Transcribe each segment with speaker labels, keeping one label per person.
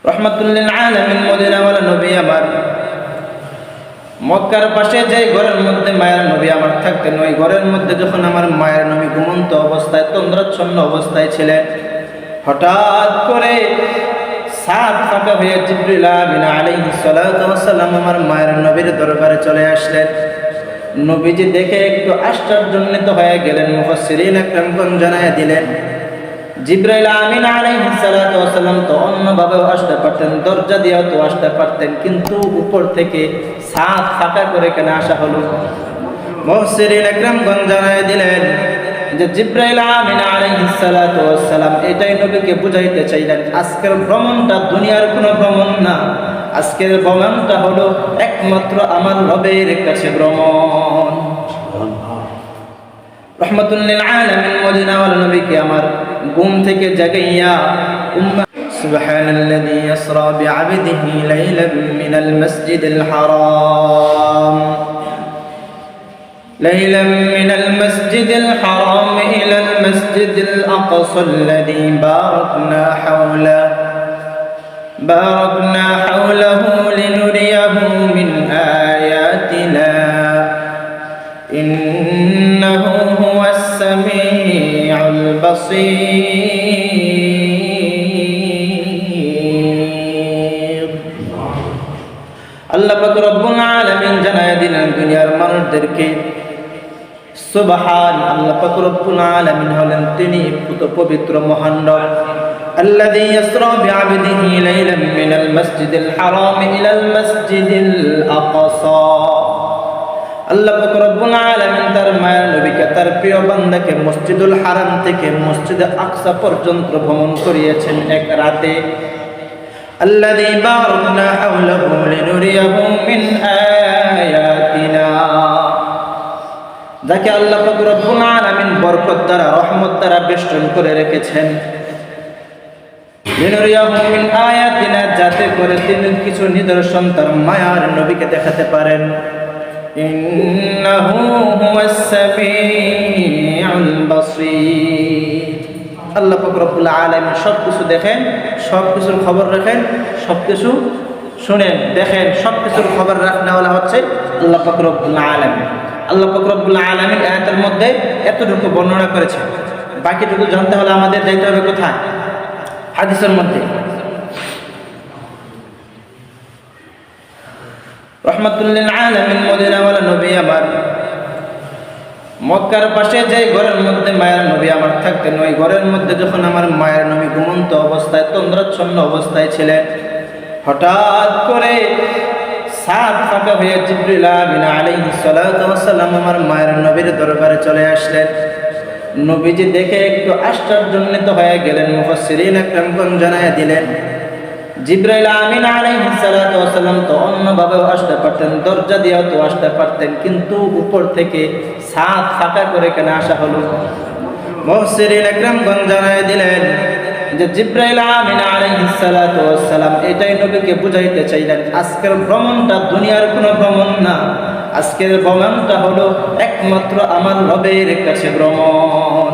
Speaker 1: রহমাতুল্লিল আলামিন মদিনাওয়ালা নবী আমার মক্কার পাশে যে ঘরের মধ্যে মায়ের নবী আমার থাকতেন, ওই ঘরের মধ্যে যখন আমার মায়ের নবী ঘুমন্ত অবস্থায় তন্দ্রাচ্ছন্ন অবস্থায় ছিলেন, হঠাৎ করে সাত ফাঁকা হয়ে জিবরিল আমিন আলাইহিস সালাতু ওয়াস সালাম আমার মায়ের নবীর দরবারে চলে আসলেন। নবীজি দেখে একটু আশ্চর্যান্বিত হয়ে গেলেন। মুফাসসিরিন একরামগণ জানায়া দিলেন, জিবরাইল আমিন আলাইহিস সালাতু ওয়াস সালাম তো অন্যভাবেও আসতে পারতেন, দরজা দিয়েও তো আসতে পারতেন, কিন্তু উপর থেকে ছাদ ফাঁকা করে কেন আসা হলো? মুফাসসিরিন একরামগণ জানায়া দিলেন যে জিবরাইল আমিন আলাইহিস সালাতু ওয়াস সালাম এটাই নবীকে বুঝাইতে চাইলেন, আজকের ভ্রমণটা দুনিয়ার কোনো ভ্রমণ না, আজকের ভ্রমণটা হলো একমাত্র আমার রবের কাছে ভ্রমণ। রহমাতুল্লিল আলামিন মদিনাওয়ালা নবীকে আমার ঘুম থেকে জাগাইয়া সুবহানাল্লাযী ইসরা বিআবদিহি লাইলাম মিনাল মাসজিদিল হারাম ليلا من المسجد الحرام إلى المسجد الأقصى الذي باركنا حوله لنريه من آياتنا إنه هو السميع البصير। আল্লাহ পাক রব্বুল আলামিন জানায়া দিলেন দুনিয়ার মানুষদেরকে, সুবহান আল্লাহ পাক রব্বুল আলামিন হলেন তিনি পবিত্র মহান রব। আল্লাযী ইসরা বিআবদিহি লাইলাম মিনাল মাসজিদিল হারাম ইলাল মাসজিদিল আকসা। আল্লাহ পাক রব্বুল আলামিন তার মায়ের নবীকে, তার প্রিয় বান্দাকে মসজিদুল হারাম থেকে মসজিদে আকসা পর্যন্ত ভ্রমণ করিয়েছেন এক রাতে। আল্লাযী বারাকনা হাওলাহু লিনুরিয়াহু মিন আয়াতিনা, যাকে আল্লাহ পাক রব্বুল আলামিন বরকত দ্বারা রহমত দ্বারা বেষ্টন করে রেখেছেন। লিনুরিয়াহু মিন আয়াতিনা, যাতে করে তিনি কিছু নিদর্শন তার মায়ার নবীকে দেখাতে পারেন। ইন্নাহু হুয়াস সামিউল বাসীর। আল্লাহ পাক রব্বুল আলামিন সবকিছু দেখেন, সবকিছুর খবর রাখেন, সবকিছু শুনেন, দেখেন, সবকিছুর খবর রাখনেওয়ালা হচ্ছে আল্লাহ পাক রব্বুল আলামিন। আল্লাহ পাক রব্বুল আলামিন আয়াতের মধ্যে এতটুকু বর্ণনা করেছেন, বাকিটুকু জানতে হলে আমাদের যাইতে হবে কোথায়? হাদিসের মধ্যে। রহমাতুল্লিল আলামিন মদিনাওয়ালা নবী আমার মক্কার পাশে যে ঘরের মধ্যে মায়ের নবী আমার থাকতেন, ওই ঘরের মধ্যে যখন আমার মায়ের নবী ঘুমন্ত অবস্থায় তন্দ্রাচ্ছন্ন অবস্থায় ছিলেন, হঠাৎ করে সাত ফাঁকা হয়ে জিবরিল আমিন আলাইহিস সালাতু ওয়াস সালাম আমার মায়ের নবীর দরবারে চলে আসলেন। নবীজি দেখে একটু আশ্চর্যান্বিত হয়ে গেলেন। মুফাসসিরিন একরামগণ জানায়া দিলেন, জিবরাইল আমিন আলাইহিস সালাতু ওয়াস সালাম তো অন্যভাবেও আসতে পারতেন, দরজা দিয়েও তো আসতে পারতেন, কিন্তু উপর থেকে ছাদ ফাঁকা করে কেন আসা হলো? মুফাসসিরিন একরামগণ জানায়া দিলেন যে জিবরাইল আমিন আলাইহিস সালাতু ওয়াস সালাম এটাই নবীকে বুঝাইতে চাইলেন, আজকের ভ্রমণটা দুনিয়ার কোনো ভ্রমণ না, আজকের ভ্রমণটা হলো একমাত্র আমার রবের কাছে ভ্রমণ।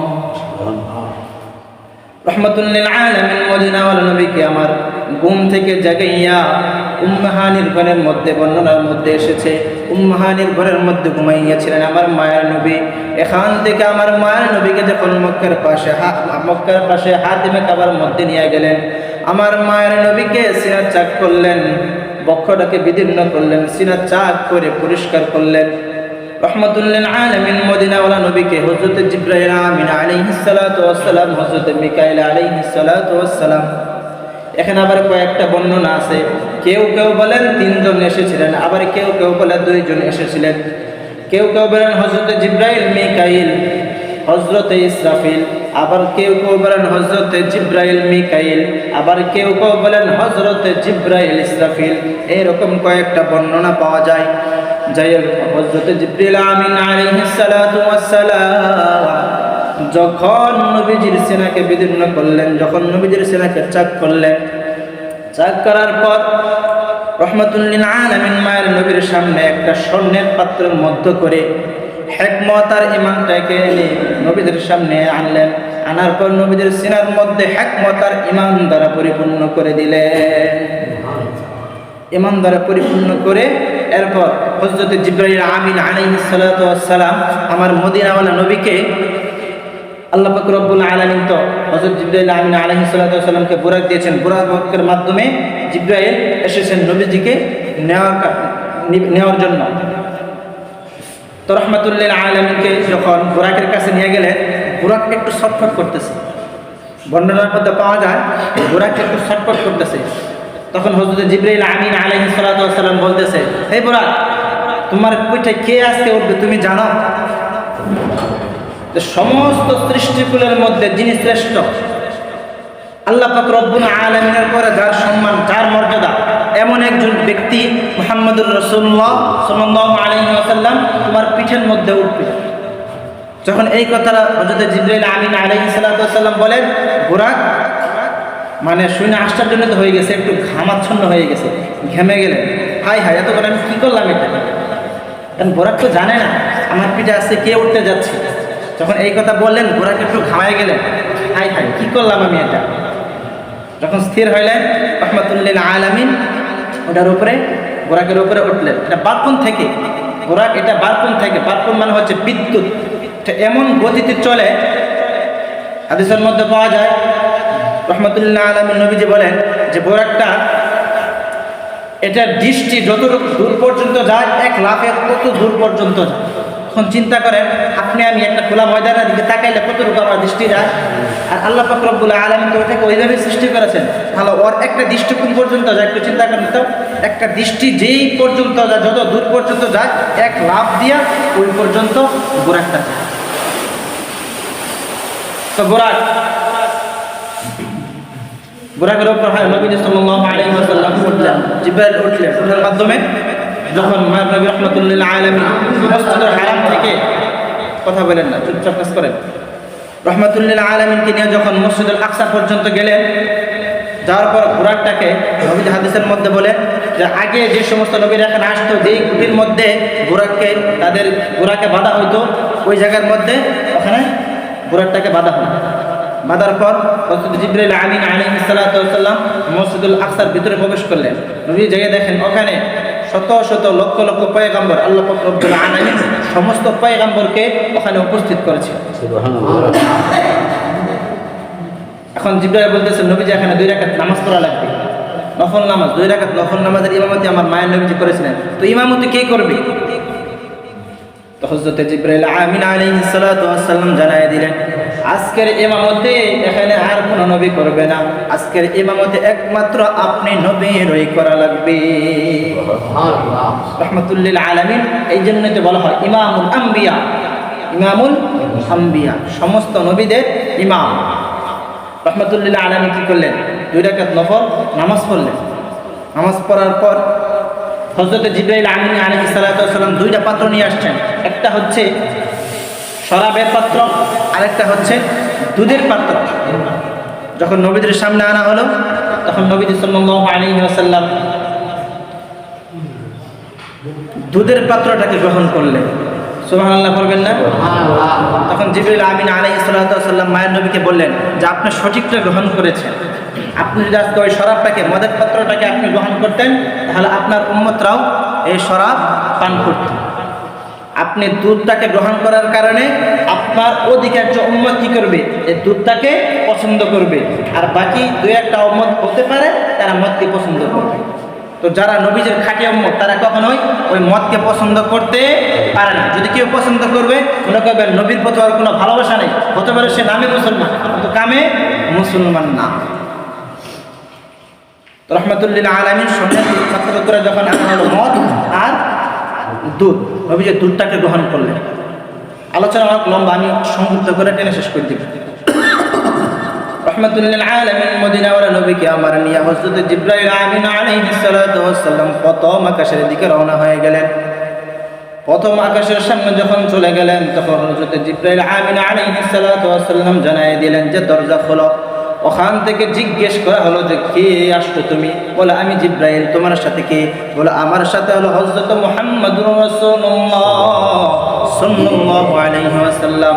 Speaker 1: রহমাতুল্লিল আলামিন মদিনাওয়ালা নবীকে আমার ঘুম থেকে জাগাইয়া উম্মাহানির ঘরের মধ্যে, বর্ণনার মধ্যে এসেছে উম্মাহানির ঘরের মধ্যে ঘুমাইয়াছিলেন আমার মায়ের নবী। এখান থেকে আমার মায়ের নবীকে যখন মক্কার পাশে হাতিমে কাবার মধ্যে নিয়ে গেলেন, আমার মায়ের নবীকে সিনা চাক করলেন, বক্ষটাকে বিদীর্ণ করলেন, সিনা চাক করে পরিষ্কার করলেন। রহমাতুল্লিল আলামিন মদিনাওয়ালা নবীকে হযরত জিবরাইল আমিন আলাইহিস সালাতু ওয়াস সালাম, হযরত মিকাইল আলাইহিস সালাতু ওয়াস সালাম, এখানে আবার কয়েকটা বর্ণনা আছে, কেউ কেউ বলেন 3 জন এসেছিলেন, আবার কেউ কেউ বলেন 2 জন এসেছিলেন, কেউ কেউ বলেন হযরত জিবরাইল, মিকাইল, হযরত ইসরাফিল, আবার কেউ কেউ বলেন হযরত জিবরাইল মিকাইল, আবার কেউ কেউ বলেন হযরত জিবরাইল ইসরাফিল, এরকম কয়েকটা বর্ণনা পাওয়া যায়। যাই হোক, হযরত জিবরিল আমিন আলাইহিস সালাতু ওয়াস সালাম যখন নবীজির সিনাকে বিদীর্ণ করলেন, যখন নবীজির সিনাকে চাক করলেন, চাক করার পর রহমাতুল্লিল আলামিন মায়ের নবীর সামনে একটা স্বর্ণের পাত্রের মধ্য করে হিকমত আর ঈমানটাকে এনে নবীদের সামনে আনলেন। আনার পর নবীদের সিনার মধ্যে হিকমত আর ঈমান দ্বারা পরিপূর্ণ করে দিলেন। ঈমান দ্বারা পরিপূর্ণ করে এরপর হযরত জিবরাইল আমিন আলাইহিস সালাতু ওয়াস সালাম আমার মদিনাওয়ালা নবীকে আল্লাহ পাক রব্বুল আলামিন তো হযরত জিবরাইল আমিন আলাইহিস সালাতু ওয়াস সালামকে বুরাক দিয়েছেন। বুরাকের মাধ্যমে জিবরাইল এসেছেন নবীজিকে নেওয়ার জন্য। তো রাহমাতুল লিল আলামিনকে যখন বুরাকের কাছে নিয়ে গেলেন, বুরাক একটু ছটফট করতেছে। বর্ণনার মধ্যে পাওয়া যায় বুরাক একটু ছটফট করতেছে। তখন হযরত জিবরাইল আমিন আলাইহিস সালাতু ওয়াস সালাম বলতেছে, হে বুরাক, তোমার পিঠে কে আজকে উঠবে তুমি জানো? সমস্ত সৃষ্টিকুলের মধ্যে যিনি শ্রেষ্ঠ, আল্লাহ পাক রব্বুল আলামিনের পরে যার সম্মান, যার মর্যাদা, এমন একজন ব্যক্তি মুহাম্মদুর রাসূলুল্লাহ সাল্লাল্লাহু আলাইহি ওয়াসাল্লাম তোমার পিঠের মধ্যে উঠবে। যখন এই কথাটা হযরত জিবরাইল আমিন আলাইহিস সালাতু ওয়াস সালাম বলেন, বুরাক মানে শুনে আশ্চর্যজনিত হয়ে গেছে, একটু ঘামাচ্ছন্ন হয়ে গেছে, ঘেমে গেলেন। হাই হাই, এত করে আমি কী করলাম এটা? কারণ বুরাক তো জানে না আমার পিঠে আসছে কে উঠতে যাচ্ছে। যখন এই কথা বললেন বুরাক একটু ঘামায় গেলেন, হাই হাই কী করলাম আমি এটা। যখন স্থির হইলেন রাহমাতুল লিল আলামিন ওটার উপরে, বুরাকের উপরে উঠলেন। এটা বারকুন থেকে, বুরাক এটা বারকুন থেকে, বারকুন মানে হচ্ছে বিদ্যুৎ। এটা এমন গতিতে চলে, হাদিসের মধ্যে পাওয়া যায় রাহমাতুল লিল আলামিন নবীজি বলেন যে বুরাকটা এটার দৃষ্টি যতটুকু দূর পর্যন্ত যায়, এক লাফে কত দূর পর্যন্ত যায়। এখন চিন্তা করেন আপনি আমি একটা খোলা ময়দানের দিকে তাকাইলে কতটুকু আমার দৃষ্টি যায়। আর আল্লাহ পাক রব্বুল আলামিন তো ওটাকে ওইভাবে সৃষ্টি করেছেন, তাহলে ওর একটা দৃষ্টি কোন পর্যন্ত যায় একটু চিন্তা করেন তো। একটা দৃষ্টি যেই পর্যন্ত যায়, যত দূর পর্যন্ত যায়, এক লাফ দিয়া ওই পর্যন্ত বুরাকটা যায়। তো বুরাকের উপর হয় নবী সাল্লাল্লাহু আলাইহি ওয়াসাল্লাম উঠলেন, জিবরাইল উঠলেন। ওটার মাধ্যমে যখন মায়ের নবী রাহমাতুল লিল আলামিন মসজিদুল হারাম থেকে কথা বলেন না, চুপচাপ কাজ করেন, রাহমাতুল লিল আলামিনকে নিয়ে যখন মসজিদুল আকসা পর্যন্ত গেলেন, যাওয়ার পর বুরাকটাকে নবীজি হাদিসের মধ্যে বলে যে আগে যে সমস্ত নবীরা এখানে আসতো, যেই কুটির মধ্যে বুরাকে বাঁধা হইতো, ওই জায়গার মধ্যে ওখানে বুরাকটাকে বাঁধা হয়। বাঁধার পর হযরত জিবরাইল আমিন আলাইহিস সালাতু ওয়াস সালাম মসজিদুল আকসার ভিতরে প্রবেশ করলেন। নবী জায়গায় দেখেন ওখানে শত শত লক্ষ লক্ষ পয়গম্বর, আল্লাহ পাক রব্বুল আলামিন সমস্ত পয়গম্বরকে ওখানে উপস্থিত করেছে। সুবহানাল্লাহ। এখন জিবরাইল বলতেছে নবীজি এখানে 2 রাকাত নামাজ পড়া লাগবে, নফল নামাজ, 2 রাকাত নফল নামাজের ইমামতি আমার মায়ের নবীজি করেছিলেন, তো ইমামতি কে করবে? তো হযরত জিবরাইল আমিন আলাইহিস সালাতু ওয়াস সালাম জানায় দিলেন, আজকের ইমামতে এখানে আর কোনো নবী করবে না, আজকের ইমামতে একমাত্র আপনি নবীরই করা লাগবে। সুবহানাল্লাহ। রাহমাতুল লিল আলামিন, এই জন্যই তো বলা হয় ইমামুল আম্বিয়া, ইমামুল আম্বিয়া, সমস্ত নবীদের ইমাম। রাহমাতুল লিল আলামিন কি করলেন? 2 রাকাত নফল নামাজ পড়লেন। নামাজ পড়ার পর হযরত জিবরাইল আমিন আলাইহিস সালাতু ওয়াস সালাম 2টা পাত্র নিয়ে আসছেন। একটা হচ্ছে শরাবের পাত্র, আরেকটা হচ্ছে দুধের পাত্র। যখন নবীদের সামনে আনা হলো, তখন নবী সাল্লাল্লাহু আলাইহি ওয়াসাল্লাম দুধের পাত্রটাকে গ্রহণ করলেন। সুবহানাল্লাহ বলবেন না? তখন জিবরাইল আমিন আলাইহিস সালাতু ওয়াস সালাম মায়ের নবীকে বললেন যে আপনি সঠিকটা গ্রহণ করেছেন। আপনি যদি আজকে ওই শরাবটাকে, মদের পাত্রটাকে আপনি গ্রহণ করতেন, তাহলে আপনার উম্মতরাও এই শরাব পান করত। আপনি দুধটাকে গ্রহণ করার কারণে আপনার অধিকাংশ উম্মত কি করবে? এই দুধটাকে পছন্দ করবে, আর বাকি 2-1টা উম্মত হতে পারে তারা মদকে পছন্দ করবে। তো যারা নবীজের খাঁটি উম্মত তারা কখনোই ওই মদকে পছন্দ করতে পারে না। যদি কেউ পছন্দ করবে, মনে করবেন নবীর প্রতি আর কোনো ভালোবাসা নেই, হতে পারে সে নামে মুসলমান কিন্তু কামে মুসলমান না। রাহমাতুল লিল আলামিন সঙ্গে ছাত্র করে যখন আনা হলো মদ আর দুধ, নবীজি দুধটাকে গ্রহণ করলেন। আলোচনা অনেক লম্বা, আমি সংক্ষিপ্ত করে টেনে শেষ করে দিব। রাহমাতুল লিল আলামিন মদিনাওয়ালা নবীকে আমার নিয়ে হযরত জিবরাইল আমিন আলাইহিস সালাতু ওয়াস সালাম প্রথম আকাশের দিকে রওনা হয়ে গেলেন। প্রথম আকাশের সামনে যখন চলে গেলেন, তখন হযরত জিবরাইল আমিন আলাইহিস সালাতু ওয়াস সালাম জানায় দিলেন যে দরজা খোলো। ওখান থেকে জিজ্ঞেস করা হলো যে কে আসছো তুমি? বলে আমি জিবরাইল। তোমার সাথে কে? বলে আমার সাথে হলো হযরত মুহাম্মদুর রাসূলুল্লাহ সাল্লাল্লাহু আলাইহি ওয়াসাল্লাম।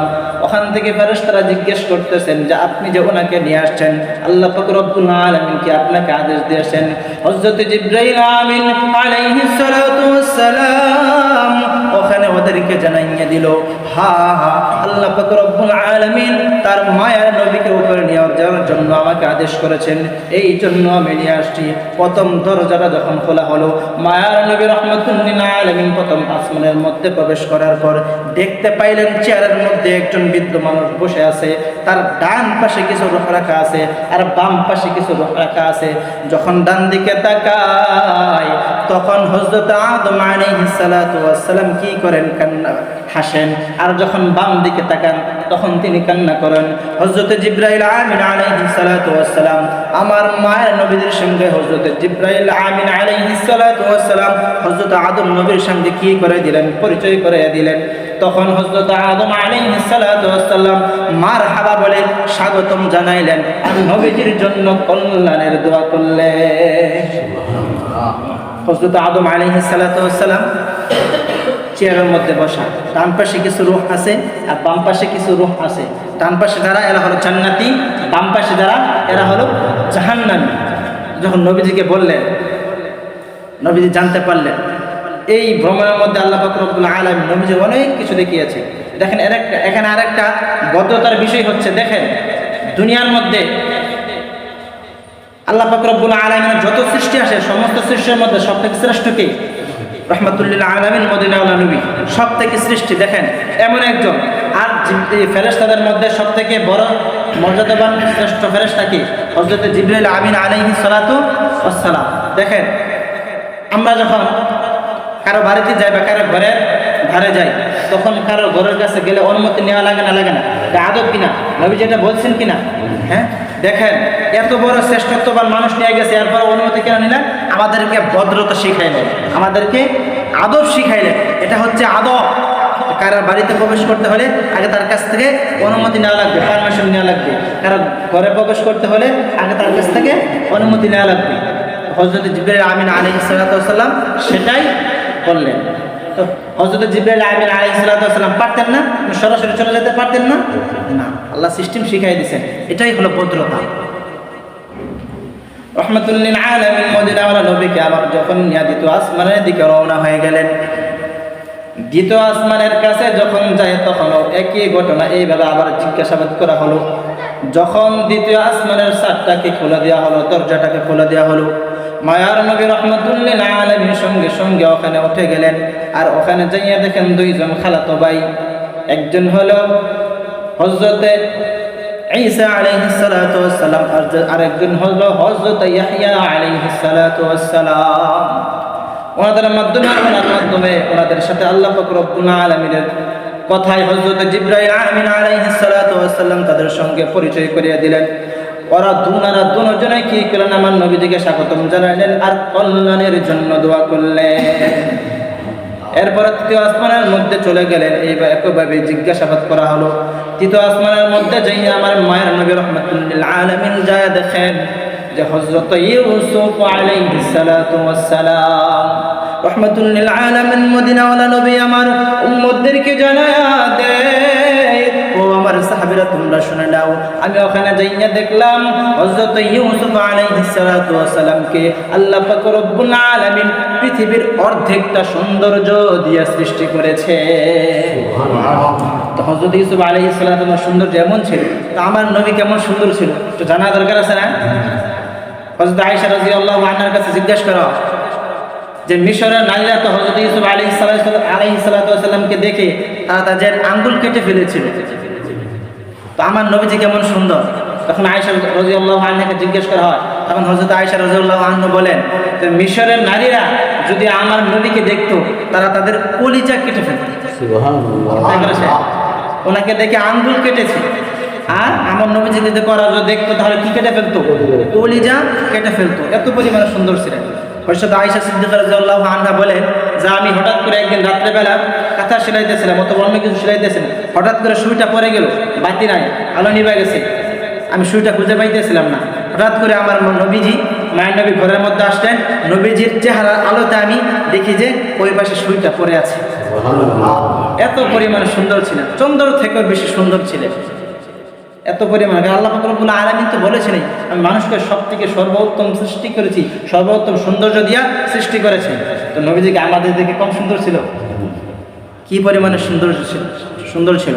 Speaker 1: ওখান থেকে ফেরেশতারা জিজ্ঞেস করতেছেন যে আপনি যে ওনাকে নিয়ে আসছেন আল্লাহ পাক রব্বুল আলামিন কি আপনাকে আদেশ দিয়েছেন? হযরত জিবরাইল আমিন আলাইহিস সালাতু ওয়াস সালাম ওখানে ওদেরকে জানাইয়ে দিল, হা হা আল্লাহ পাক রব্বুল আলামিন তার মায়ার নবীকে উপরে নিয়ে যাওয়ার জন্য আমাকে আদেশ করেছেন, এই জন্য আমি নিয়ে আসছি। প্রথম দরজাটা যখন খোলা হলো, মায়ার নবী রাহমাতুল লিল আলামিন প্রথম আসমানের মধ্যে প্রবেশ করার পর দেখতে পাইলেন চেয়ারের মধ্যে একজন বৃদ্ধ মানুষ বসে আছে, তার ডান পাশে কিছু রূহ রাখা আছে আর বাম পাশে কিছু রূহ রাখা আছে। যখন ডান দিকে তাকায় তখন হযরত আদম আলাইহিস সালাতু ওয়াস সালাম কি করেন? কান্না হাসেন। আর যখন বাম দিকে তাকান তখন তিনি কান্না করেন। হযরত জিবরাইল আমিন আলাইহিস সালাতু ওয়াস সালাম আমার মায়ের নবীদের সঙ্গে হযরত জিবরাইল আমিন আলাইহিস সালাতু ওয়াস সালাম হযরত আদম নবীর সঙ্গে কি করে দিলেন? পরিচয় করে দিলেন। তখন হযরত আদম আলাইহিস সালাতু ওয়াস সালাম মারহাবা বলে স্বাগতম জানাইলেন আর নবীজির জন্য কল্যাণের দোয়া করলেন। হযরত আদম আলাইহিস সালাতু ওয়াস সালাম চেয়ারের মধ্যে বসা, ডান পাশে কিছু রূহ আছে আর বাম পাশে কিছু রূহ আছে। ডান পাশে যারা এরা হলো জান্নাতি, বাম পাশে যারা এরা হলো জাহান্নামী। যখন নবীজিকে বললেন, নবীজি জানতে পারলেন এই ভ্রমণের মধ্যে আল্লাহ পাক রব্বুল আলামিন নবীজি অনেক কিছু দেখিয়েছে। দেখেন এখানে আরেকটা ভদ্রতার বিষয় হচ্ছে, দেখেন দুনিয়ার মধ্যে আল্লাহ পাক রব্বুল আলামিনের যত সৃষ্টি আসে সমস্ত সৃষ্টির মধ্যে সবথেকে শ্রেষ্ঠ কে? রাহমাতুল লিল আলামিন মদিনাওয়ালা নবী সবথেকে সৃষ্টি। দেখেন এমন একজন, আর ফেরেশতাদের মধ্যে সবথেকে বড় মর্যাদাবান শ্রেষ্ঠ ফেরেশতা কি? হযরত জিবরাইল আমিন আলাইহিস সালাতু ওয়াস সালাম। দেখেন আমরা যখন কারো বাড়িতে যাই বা কারো ঘরের ধারে যাই তখন কারো ঘরের কাছে গেলে অনুমতি নেওয়া লাগে না? লাগে না? এটা আদব কিনা? নবী যেটা বলছেন কিনা? হ্যাঁ, দেখেন এত বড় শ্রেষ্ঠত্ববান মানুষ নিয়ে গেছে, এরপর অনুমতি কেন নিলেন? আমাদেরকে ভদ্রতা শিখাইলেন, আমাদেরকে আদব শিখাইলেন। এটা হচ্ছে আদব। কারো বাড়িতে প্রবেশ করতে হলে আগে তার কাছ থেকে অনুমতি নেওয়া লাগবে, পারমিশন নেওয়া লাগবে। কারো ঘরে প্রবেশ করতে হলে আগে তার কাছ থেকে অনুমতি নেওয়া লাগবে। হযরত জিবরাইল আমিন আলাইহিস সালাতু ওয়াস সালাম সেটাই বললেন। তো হযরত জিবরাইল আমিন আলাইহিস সালাতু ওয়াস সালাম পারতেন না? সরাসরি চলে যেতে পারতেন না? না, আল্লাহ সিস্টেম শিখাই দিয়েছেন। এটাই হলো ভদ্রতা। রাহমাতুল লিল আলামিন মদিনাওয়ালা নবীকে আবার যখন দ্বিতীয় আসমানের দিকে রওনা হয়ে গেলেন, দ্বিতীয় আসমানের কাছে যখন যায় তখনও একই ঘটনা এইভাবে আবার জিজ্ঞাসাবাদ করা হলো। যখন দ্বিতীয় আসমানের ছাদটাকে খুলে দেওয়া হলো, দরজাটাকে খুলে দেওয়া হলো, মায়ার নবী রাহমাতুল লিল আলামিন সঙ্গে সঙ্গে ওখানে উঠে গেলেন। আর ওখানে যাইয়া দেখেন দুইজন খালাতো ভাই, একজন হলো হযরত ঈসা আলাইহিস সালাতু ওয়াস সালাম আর একজন হলো হযরত ইয়াহইয়া আলাইহিস সালাতু ওয়াস সালাম। ওনাদের মাধ্যমে ওনাদের সাথে আল্লাহ পাক রব্বুল আলামিনের কথায় হযরত জিবরাইল আমিন আলাইহিস সালাতু ওয়াস সালাম তাদের সঙ্গে পরিচয় করিয়ে দিলেন। ওরা দুজনে কি করলেন? আমার নবীজিকে স্বাগতম জানালেন আর কল্যাণের জন্য দোয়া করলেন। এরপর তৃতীয় আসমানের মধ্যে চলে গেলেন। এইবার একইভাবে জিজ্ঞাসাবাদ করা হলো। তৃতীয় আসমানের মধ্যে যাই আমার মায়ের নবী রাহমাতুল লিল আলামিন যায় দেখেন যে হযরত ইউসুফ আলাইহিস সালাতু ওয়াস সালাম রাহমাতুল লিল আলামিন মদিনাওয়ালা নবী আমার উম্মতদেরকে জানায়া দেয়, ও আমার সাহাবীরা তোমরা শুনে নাও, আমি ওখানে যাইয়া দেখলাম হযরত ইউসুফ আলাইহিস সালাতু ওয়াস সালামকে আল্লাহ পাক রব্বুল আলামিন পৃথিবীর অর্ধেকটা সৌন্দর্য দিয়ে সৃষ্টি করেছে। সুবহানাল্লাহ। তো হযরত ইউসুফ আলাইহিস সালাতু ওয়াস সৌন্দর্য এমন ছিল, তো আমার নবী কেমন সুন্দর ছিল তো জানা দরকার আছে না? হযরত আয়েশা রাদিয়াল্লাহু আনহার কাছে জিজ্ঞাসা করা যে মিশরের নারীরা তো হযরত ইউসুফ আলাইহিস সালাতু ওয়াস সালামকে দেখে তারা তাদের আঙ্গুল কেটে ফেলেছিল, তো আমার নবীজি কেমন সুন্দর। তখন আয়েশা রাদিয়াল্লাহু আনহাকে জিজ্ঞেস করা হয়, তখন হযরত আয়েশা রাদিয়াল্লাহু আনহা বলেন যে মিশরের নারীরা যদি আমার নবীকে দেখতো তারা তাদের কলিজা কেটে ফেলত। সুবহানাল্লাহ। ওনাকে দেখে আঙ্গুল কেটেছে, আর আমার নবীজি যদি পরাজয় দেখতো তাহলে কি কেটে ফেলতো? কলিজা কেটে ফেলতো। এত পরিমাণে সুন্দর ছিলেন। হযরত আয়েশা সিদ্দিকা রাদিয়াল্লাহু আনহা বলেন যে আমি হঠাৎ করে একদিন রাত্রেবেলা কাঁথা সেলাইতেছিলাম অথবা অন্য কিছু সেলাইতেছিলাম, হঠাৎ করে সুইটা পড়ে গেল, বাতি নাই, আলো নিভে গেছে, আমি সুইটা খুঁজে পাইতেছিলাম না। হঠাৎ করে আমার নবীজি মায়ের নবী ঘরের মধ্যে আসলেন, নবীজির চেহারার আলোতে আমি দেখি যে ওই পাশে সুইটা পড়ে আছে। এত পরিমাণে সুন্দর ছিলেন, চন্দ্র থেকেও বেশি সুন্দর ছিলেন, এত পরিমাণে। আল্লাহ পাক রব্বুল আলামিন তো বলেছেনই, আমি মানুষকে সব থেকে সর্বোত্তম সৃষ্টি করেছি, সর্বোত্তম সৌন্দর্য দিয়া সৃষ্টি করেছি। তো নবীজিকে আমাদের দিকে কম সুন্দর ছিল? কি পরিমাণে সুন্দর ছিল।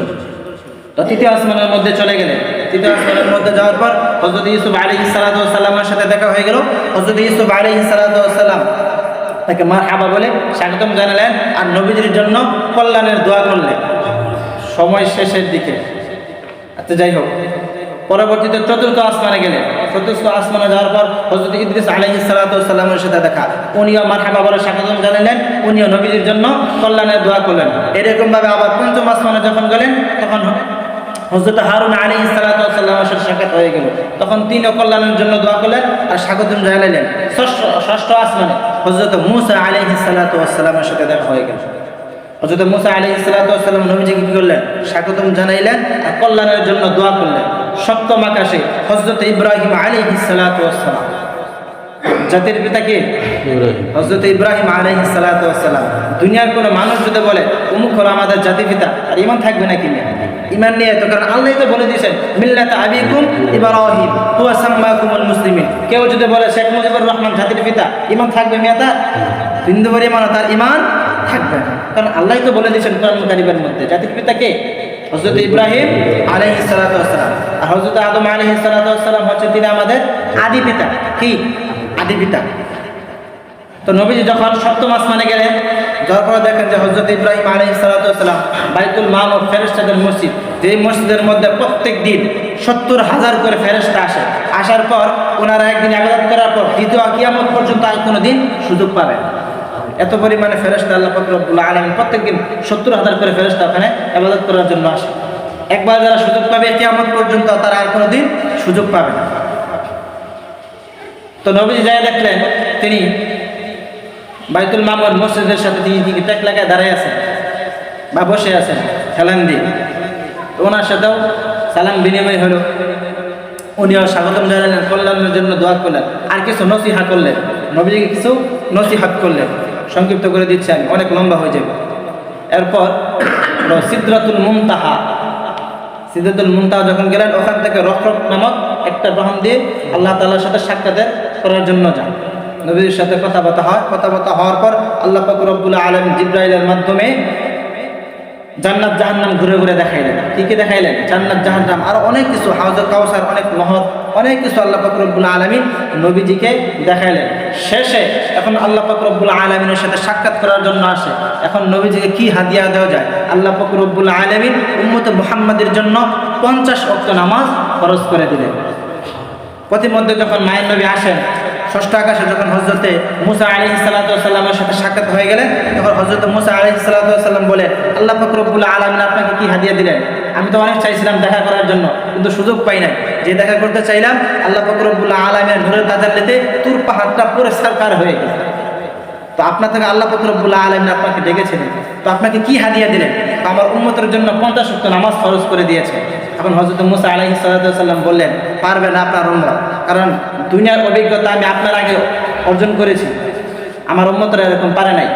Speaker 1: তো তৃতীয় আসমানের মধ্যে চলে গেলেন। তৃতীয় আসমানের মধ্যে যাওয়ার পর হযরত ইউসুফ আলাইহিস সালামের সাথে দেখা হয়ে গেল। হযরত ইউসুফ আলাইহিস সালাম তাকে মারহাবা বলে স্বাগতম জানালেন আর নবীজির জন্য কল্যাণের দোয়া করলেন সময় শেষের দিকে। আচ্ছা, যাই হোক, পরবর্তীতে চতুর্থ আসমানে গেলেন। চতুর্থ আসমানে যাওয়ার পর হযরত ইদ্রিস আলাইহিস সালামের সাথে দেখা, উনিও মারহাবা বলে স্বাগতম জানালেন, উনিও নবীজির জন্য কল্যাণের দোয়া করলেন। এরকম ভাবে আবার পঞ্চম আসমানে যখন গেলেন তখন হযরত হারুন আলাইহিস সালামের সাথে সাক্ষাৎ হয়ে গেল। তখন তিনিও কল্যাণের জন্য দোয়া করলেন আর স্বাগতম জানালেন। ষষ্ঠ আসমানে হযরত মূসা আলাইহিস সালামের সাথে দেখা হয়ে গেল। হযরত মূসা আলাইহিস সালাম নবীজিকে কি করলেন? স্বাগতম জানাইলেন আর কল্যাণের জন্য দোয়া করলেন। সপ্তম আকাশে হযরত ইব্রাহিম আলাইহিস সালাম, জাতির পিতা কে? হযরত ইব্রাহিম আলাইহিস সালাম। দুনিয়ার কোনো মানুষ যদি বলে অমুক হলো আমাদের জাতির পিতা, আর ঈমান থাকবে নাকি? ঈমান নিয়ে তো, কারণ আল্লাহই তো বলে দিয়েছেন মিল্লাতা আবিকুম ইব্রাহিম হুয়া সাম্মাকুমুল মুসলিমিন। কেউ যদি বলে শেখ মুজিবুর রহমান জাতির পিতা, ঈমান থাকবে মেয়ে তার? হিন্দু পরিমাণ তার ঈমান থাকবে না, কারণ আল্লাহই তো বলে দিয়েছেন কোরআন কারীমের মধ্যে জাতির পিতা কে? হযরত ইব্রাহিম আলাইহিস সালাম। আর হযরত আদম আলাইহিস সালাম হচ্ছে তিনি আমাদের আদি পিতা। কি আদি পিতা? তো নবীজি যখন সপ্তম আসমানে গেলেন, যাওয়ার পর দেখেন যে হযরত ইব্রাহিম আলাইহিস সালাম বাইতুল মামুর ফেরেশতাদের মসজিদ, যে মসজিদের মধ্যে প্রত্যেক দিন 70,000 করে ফেরেশতা আসে। আসার পর ওনারা একদিন ইবাদত করার পর দ্বিতীয় কিয়ামত পর্যন্ত আর কোনো দিন সুযোগ পাবে না। এত পরিমাণে ফেরেশতা আল্লাহ পাক রব্বুল আলামিন প্রত্যেকদিন 70,000 করে ফেরেশতা ওখানে ইবাদত করার জন্য আসে। একবার যারা সুযোগ পাবে কিয়ামত পর্যন্ত তারা আর কোনো দিন সুযোগ পাবে না। তো নবীজি যাই দেখলেন তিনি বাইতুল মামুর মসজিদের সাথে তিনি টেক লাগায় দাঁড়ায় আছেন বা বসে আছেন হেলান দিয়ে। তো ওনার সাথেও সালাম বিনিময় হলো, উনিও স্বাগতম জানালেন, কল্যাণের জন্য দোয়া করলেন আর কিছু নসিহা করলেন। নবীজিকে কিছু নসিহাত করলেন, সংক্ষিপ্ত করে দিচ্ছি আমি, অনেক লম্বা হয়ে যাবে। এরপর সিদরাতুল মুনতাহা, সিদরাতুল মুনতাহা যখন গেলেন ওখান থেকে রফরফ নামক একটা বাহন দিয়ে আল্লাহ তাআলার সাথে সাক্ষাৎ করার জন্য যান। নবীর সাথে কথাবার্তা হয়। কথাবার্তা হওয়ার পর আল্লাহ পাক রব্বুল আলামিন জিবরাইলের মাধ্যমে জান্নাত জাহান্নাম ঘুরে ঘুরে দেখাইলেন। কি কি দেখাইলেন? জান্নাত জাহান্নাম আর অনেক কিছু, হাউজে কাউসার, অনেক নহর, অনেক কিছু আল্লাহ পাক রব্বুল আলামিন নবীজিকে দেখাইলেন। শেষে এখন আল্লাহ পাক রব্বুল আলামিনের সাথে সাক্ষাৎ করার জন্য আসে। এখন নবীজিকে কি হাদিয়া দেওয়া যায়? আল্লাহ পাক রব্বুল আলামিন উম্মতে মুহাম্মাদের জন্য 50 ওয়াক্ত নামাজ ফরজ করে দিলেন। প্রতিমধ্যে যখন মায়ের নবী আসেন ষষ্ঠ আকাশে, যখন হযরতে মূসা আলাইহিস সালামের সাথে সাক্ষাৎ হয়ে গেলেন, তখন হযরত মূসা আলাইহিস সালাম বলে আল্লাহ পাক রব্বুল আলামিন আপনাকে কি হাদিয়া দিলেন? আমি তো অনেক চাইছিলাম দেখা করার জন্য, কিন্তু সুযোগ পাই নাই। যে দেখা করতে চাইলাম আল্লাহ পাক রব্বুল আলামিনের নূরের তাজাল্লিতে তুর পাহাড়টা পরিষ্কার হয়ে গেছে। তো আপনার থেকে আল্লাহ পাক রব্বুল আলামিন আপনাকে ডেকেছিলেন, তো আপনাকে কি হাদিয়া দিলেন? আমার উম্মতের জন্য 50 ওয়াক্ত নামাজ ফরজ করে দিয়েছে। এখন হযরত মূসা আলাইহিস সালাম বললেন, পারবে না আপনার উম্মত, কারণ দুনিয়ার অভিজ্ঞতা আমি আপনার আগে অর্জন করেছি, আমার উম্মতরা এরকম পারে নাই।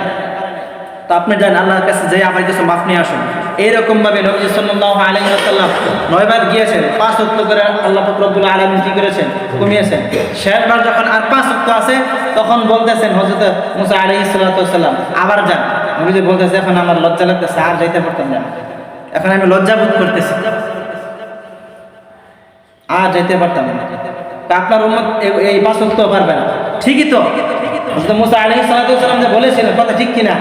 Speaker 1: তো আপনি যান আল্লাহর কাছে যাই আমার কিছু মাফ নিয়ে আসুন। এইরকম ভাবে নবী সাল্লাল্লাহু আলাইহি ওয়াসাল্লাম 9 বার গিয়েছেন, 5 ওয়াক্ত করে আল্লাহ পাক রব্বুল আলামিন কি করেছেন? কমিয়েছেন। শেষবার যখন আর 5 ওয়াক্ত আছে তখন বলতেছেন হযরত মূসা আলাইহিস সালাম আবার যান। নবীজি বলতেছে এখন আমার লজ্জা লাগতেছে, আর যাইতে পারতাম না, এখন আমি লজ্জা বোধ করতেছি, আর যেতে পারতাম না। আপনার উম্মত এই 5 ওয়াক্ত পারবে না। ঠিকই তো, হযরত মূসা আলাইহিস সালাম যে বলেছিলেন কথা ঠিক কিনা?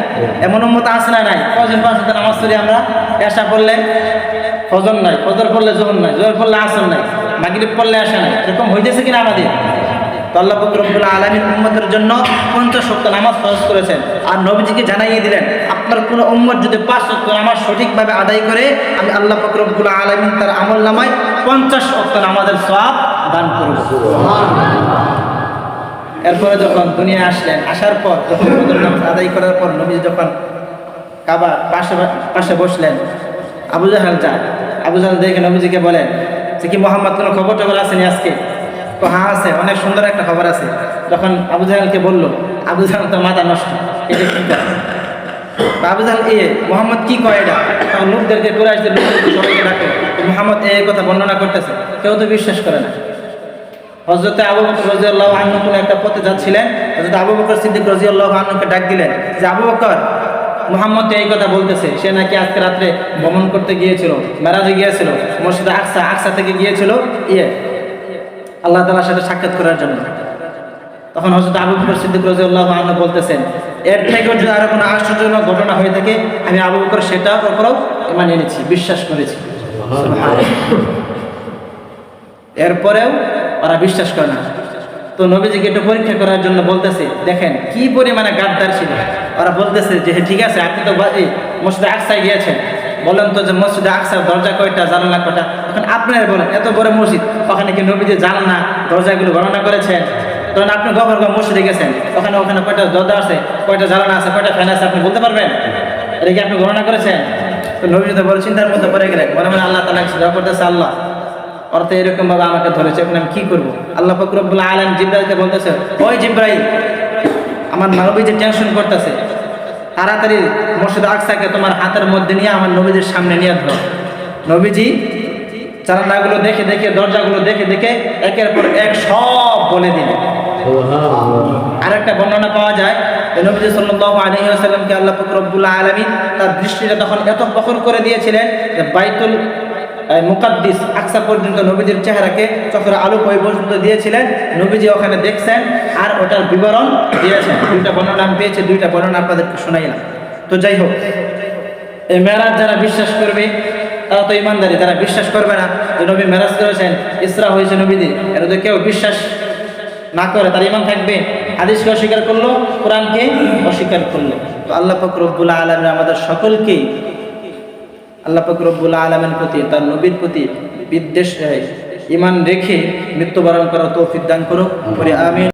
Speaker 1: এমন উম্মত আছে না নাই? কয়জন 5 ওয়াক্ত নামাজ পড়ি আমরা? এশা পড়লে ফজর নাই, ফজর পড়লে যোহর নাই, যোহর পড়লে আসর নাই, মাগরিব পড়লে এশা নাই, এরকম হইতেছে কিনা আমাদের? তো আল্লাহ পাক রব্বুল আলামিন উম্মতের জন্য 50 ওয়াক্ত নামাজ ফরজ করেছেন। আর নবীজিকে জানাইয়ে দিলেন আপনার কোন উম্মত যদি 5 ওয়াক্ত নামাজ সঠিকভাবে আদায় করে, আমি আল্লাহ পাক রব্বুল আলামিন তার আমলনামায় 50 ওয়াক্ত নামাজের সওয়াব দান করব। এরপরে যখন দুনিয়া আসলেন, আসার পর যখন ফজর নামাজ আদায় করার পর নবীজি যখন কাবার পাশে বসলেন, আবু জাহেল যায়। আবু জাহেল দেখে নবীজিকে বলেন যে কি মুহাম্মদ কোনো খবর টবর আসেনি আজকে? তো হ্যাঁ আছে, অনেক সুন্দর একটা খবর আছে। যখন আবু জাহেলকে বলল, আবু জাহেল তো মাথা নষ্ট, এটা কি করে? আবু জাহেল মোহাম্মদ কি কয় এটা, তখন লোকদেরকে কুরাইশদের লোকদেরকে সবাইকে ডাকে, মোহাম্মদ এই কথা বর্ণনা করতেছে, কেউ তো বিশ্বাস করে না। হযরত আবু বকর রাদিয়াল্লাহু আনহু কোন একটা পথে যাচ্ছিলেন, হযরত আবু বকর সিদ্দিক রাদিয়াল্লাহু আনহুকে ডাক দিলেন যে আবু বকর, মুহাম্মদ এই কথা বলতেছে, সে নাকি আজকে রাত্রে ভ্রমণ করতে গিয়েছিল, মেরাজে গিয়েছিল, মসজিদে আকসা থেকে গিয়েছিল আল্লাহ তাআলার সাথে সাক্ষাৎ করার জন্য। তখন হযরত আবু বকর সিদ্দিক রাদিয়াল্লাহু আনহু বলতেছেন, এর থেকেও যদি আরো কোনো আশ্চর্যজনক ঘটনা হয়ে থাকে, আমি আবু বকর সেটার উপরেও ঈমান এনেছি, বিশ্বাস করেছি। এরপরেও ওরা বিশ্বাস করে না। তো নবীজিকে একটু পরীক্ষা করার জন্য বলতেছে, দেখেন কি পরিমাণে গাদ্দার ছিল। ওরা বলতেছে যে ঠিক আছে, আপনি তো এই মসজিদে আকসায় গিয়েছেন, বলেন তো যে মসজিদে আকসার দরজা কয়টা, জানালা কয়টা, এখন আপনারা বলেন, এত বড় মসজিদ, ওখানে কি নবীজি জানালা দরজাগুলো গণনা করেছেন? তখন আপনি গভর মসজিদে গেছেন, ওখানে কয়টা দরজা আছে, কয়টা জানালা আছে, কয়টা ফ্যান আছে, আপনি বলতে পারবেন? এটা কি আপনি গণনা করেছেন? তো নবীজি তো বড় চিন্তার মধ্যে পড়ে গেলেন, মনে মনে আল্লাহ তাআলা সেবা করতেছে, আল্লাহ অর্থে এরকম ভাবে আমাকে ধরেছে, এখন আমি কি করবো? আল্লাহ পাক রব্বুল আলামিন জিবরাইলকে বলতেছে, ওই জিবরাইল, আমার নবীজি টেনশন করতেছে, তাড়াতাড়ি মসজিদ আকসাকে তোমার হাতের মধ্যে নিয়ে আমার নবীজির সামনে নিয়ে ধরো। নবীজি জানালাগুলো দেখে দেখে, দরজাগুলো দেখে দেখে একের পর এক সব বলে দিলেন। আর একটা বর্ণনা পাওয়া যায়, নবীজি সাল্লাল্লাহু আলাইহি ওয়াসাল্লামকে আল্লাহ পাক রব্বুল আলামিন তার দৃষ্টিটা তখন এত প্রখর করে দিয়েছিলেন যে বাইতুল মুকাদ্দিস আকসা পর্যন্ত নবীজির চেহারাকে চোখের আলো হয়ে পর্যন্ত দিয়েছিলেন। নবীজি ওখানে দেখছেন আর ওটার বিবরণ দিয়েছেন। দুইটা বর্ণনা আমি পেয়েছি, দুইটা বর্ণনা আপনাদেরকে শোনাইলাম। তো যাই হোক, এই মেরাজ যারা বিশ্বাস করবে তারা তো ইমানদারি, যারা বিশ্বাস করবে না যে নবী মেরাজ করেছেন, ইসরা হয়েছে নবীজি, এটা তো কেউ বিশ্বাস না করে তার ইমান থাকবে? হাদিসকে অস্বীকার করলো, কোরআনকে অস্বীকার করলো। তো আল্লাহ পাক রব্বুল আলামিন আমাদের সকলকেই আল্লাহ পাক রব্বুল আলামিনের প্রতি, তার নবীর প্রতি বিদ্বেষ ঈমান রেখে মৃত্যুবরণ করার তৌফিক দান করুক। আমিন।